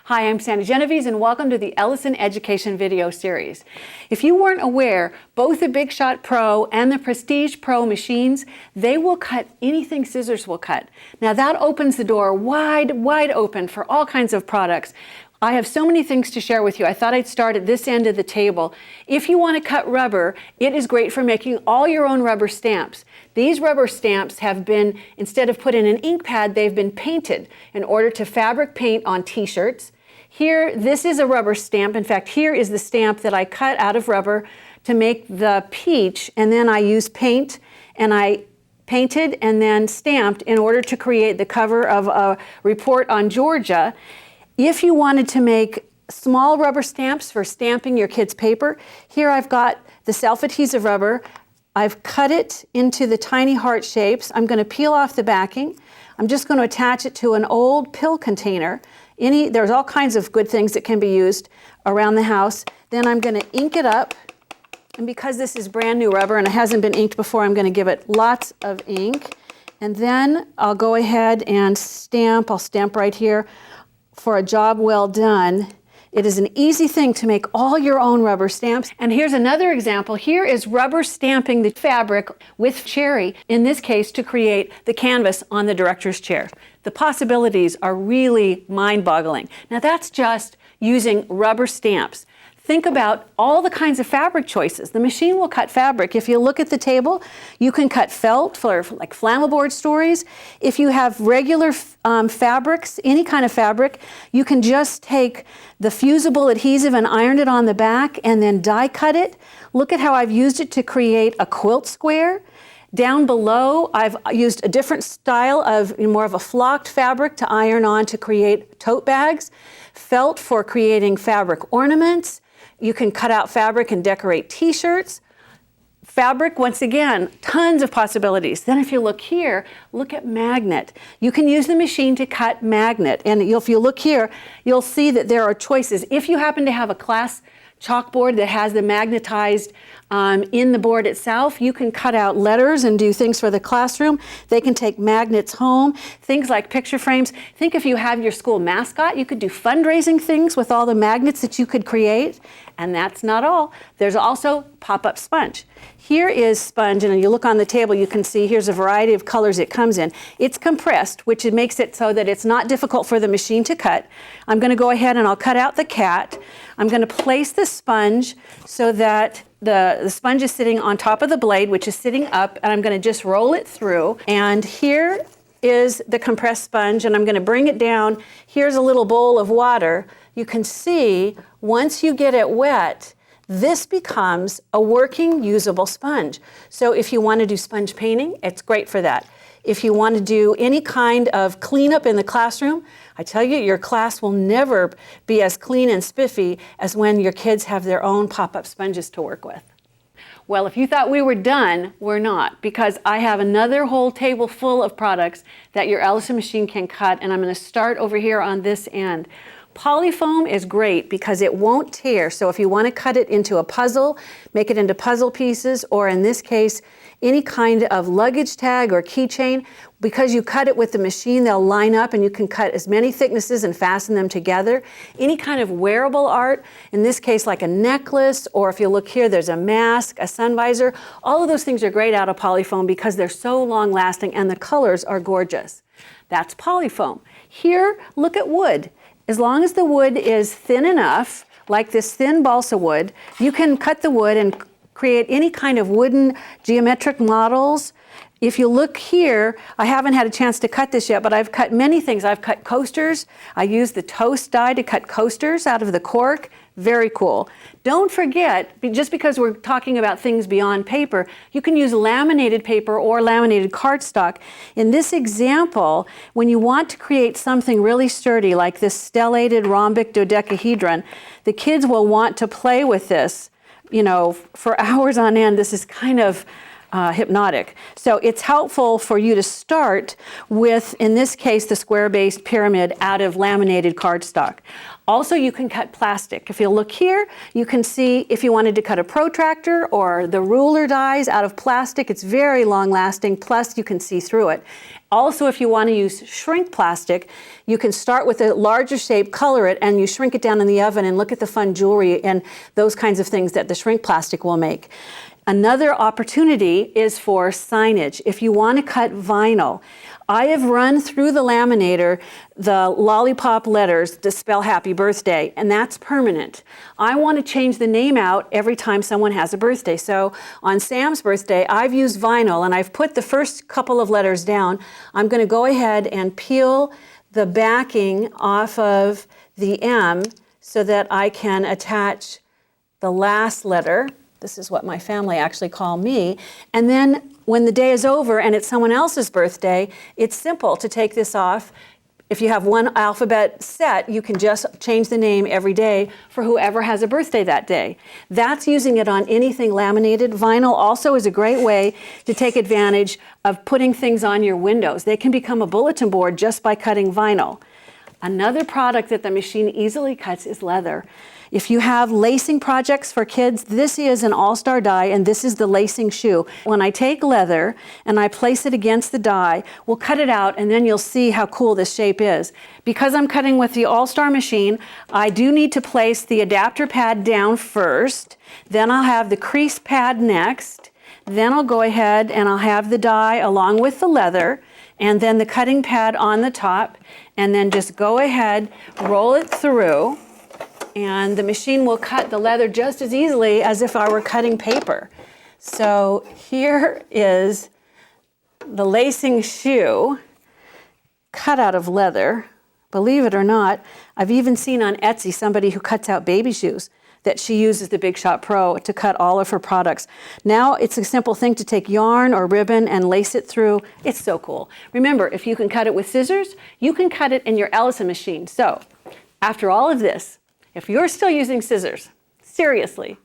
Hi, I'm Sandy Genovese and welcome to the Ellison Education video series. If you weren't aware, both the Big Shot Pro and the Prestige Pro machines, they will cut anything scissors will cut. Now that opens the door wide open for all kinds of products. I have so many things to share with you. I thought I'd start at this end of the table. If you want to cut rubber, it is great for making all your own rubber stamps. These rubber stamps have been, instead of put in an ink pad, they've been painted in order to fabric paint on t-shirts. Here, this is a rubber stamp. In fact, here is the stamp that I cut out of rubber to make the peach, and then I used paint, and I painted and then stamped in order to create the cover of a report on Georgia. If you wanted to make small rubber stamps for stamping your kids' paper, here I've got the self-adhesive rubber. I've cut it into the tiny heart shapes. I'm going to peel off the backing. I'm just going to attach it to an old pill container. There's all kinds of good things that can be used around the house. Then I'm going to ink it up. And because this is brand new rubber and it hasn't been inked before, I'm going to give it lots of ink. And then I'll go ahead and stamp. I'll stamp right here. For a job well done. It is an easy thing to make all your own rubber stamps. And here's another example. Here is rubber stamping the fabric with cherry, in this case to create the canvas on the director's chair. The possibilities are really mind-boggling. Now that's just using rubber stamps. Think about all the kinds of fabric choices. The machine will cut fabric. If you look at the table, you can cut felt for like flannel board stories. If you have regular fabrics, any kind of fabric, you can just take the fusible adhesive and iron it on the back and then die cut it. Look at how I've used it to create a quilt square. Down below, I've used a different style of more of a flocked fabric to iron on to create tote bags. Felt for creating fabric ornaments. You can cut out fabric and decorate t-shirts. Fabric, once again, tons of possibilities. Then if you look here, look at magnet. You can use the machine to cut magnet. And if you look here, you'll see that there are choices. If you happen to have a class chalkboard that has the magnetized in the board itself, you can cut out letters and do things for the classroom. They can take magnets home. Things like picture frames. Think if you have your school mascot, you could do fundraising things with all the magnets that you could create. And that's not all. There's also pop-up sponge. Here is sponge, and you look on the table, you can see here's a variety of colors it comes in. It's compressed, which makes it so that it's not difficult for the machine to cut. I'm going to go ahead and I'll cut out the cat. I'm going to place the sponge so that the sponge is sitting on top of the blade, which is sitting up, and I'm going to just roll it through. And here is the compressed sponge, and I'm going to bring it down. Here's a little bowl of water. You can see once you get it wet, this becomes a working, usable sponge. So if you want to do sponge painting, it's great for that. If you want to do any kind of cleanup in the classroom, I tell you, your class will never be as clean and spiffy as when your kids have their own pop-up sponges to work with. Well, if you thought we were done, we're not, because I have another whole table full of products that your Ellison machine can cut, and I'm going to start over here on this end. Polyfoam is great because it won't tear, so if you want to cut it into a puzzle, make it into puzzle pieces, or in this case, any kind of luggage tag or keychain, because you cut it with the machine, they'll line up and you can cut as many thicknesses and fasten them together. Any kind of wearable art, in this case like a necklace, or if you look here, there's a mask, a sun visor. All of those things are great out of polyfoam because they're so long lasting and the colors are gorgeous. That's polyfoam. Here, look at wood. As long as the wood is thin enough, like this thin balsa wood, you can cut the wood and create any kind of wooden geometric models. If you look here, I haven't had a chance to cut this yet, but I've cut many things. I've cut coasters. I used the toast die to cut coasters out of the cork. Very cool. Don't forget, just because we're talking about things beyond paper, you can use laminated paper or laminated cardstock. In this example, when you want to create something really sturdy, like this stellated rhombic dodecahedron, the kids will want to play with this, you know, for hours on end. This is kind of hypnotic. So it's helpful for you to start with, in this case, the square-based pyramid out of laminated cardstock. Also, you can cut plastic. If you look here, you can see if you wanted to cut a protractor or the ruler dies out of plastic, it's very long-lasting, plus you can see through it. Also, if you want to use shrink plastic, you can start with a larger shape, color it, and you shrink it down in the oven and look at the fun jewelry and those kinds of things that the shrink plastic will make. Another opportunity is for signage. If you want to cut vinyl, I have run through the laminator the lollipop letters to spell happy birthday, and that's permanent. I want to change the name out every time someone has a birthday. So on Sam's birthday, I've used vinyl and I've put the first couple of letters down. I'm going to go ahead and peel the backing off of the M so that I can attach the last letter. This is what my family actually call me. And then when the day is over and it's someone else's birthday, it's simple to take this off. If you have one alphabet set, you can just change the name every day for whoever has a birthday that day. That's using it on anything laminated. Vinyl also is a great way to take advantage of putting things on your windows. They can become a bulletin board just by cutting vinyl. Another product that the machine easily cuts is leather. If you have lacing projects for kids, this is an all-star die and this is the lacing shoe. When I take leather and I place it against the die, we'll cut it out and then you'll see how cool this shape is. Because I'm cutting with the all-star machine, I do need to place the adapter pad down first, then I'll have the crease pad next, then I'll go ahead and I'll have the die along with the leather, and then the cutting pad on the top, and then just go ahead, roll it through, and the machine will cut the leather just as easily as if I were cutting paper. So here is the lacing shoe cut out of leather. Believe it or not, I've even seen on Etsy somebody who cuts out baby shoes that she uses the Big Shot Pro to cut all of her products. Now it's a simple thing to take yarn or ribbon and lace it through. It's so cool. Remember, if you can cut it with scissors, you can cut it in your Ellison machine. So after all of this, if you're still using scissors, seriously,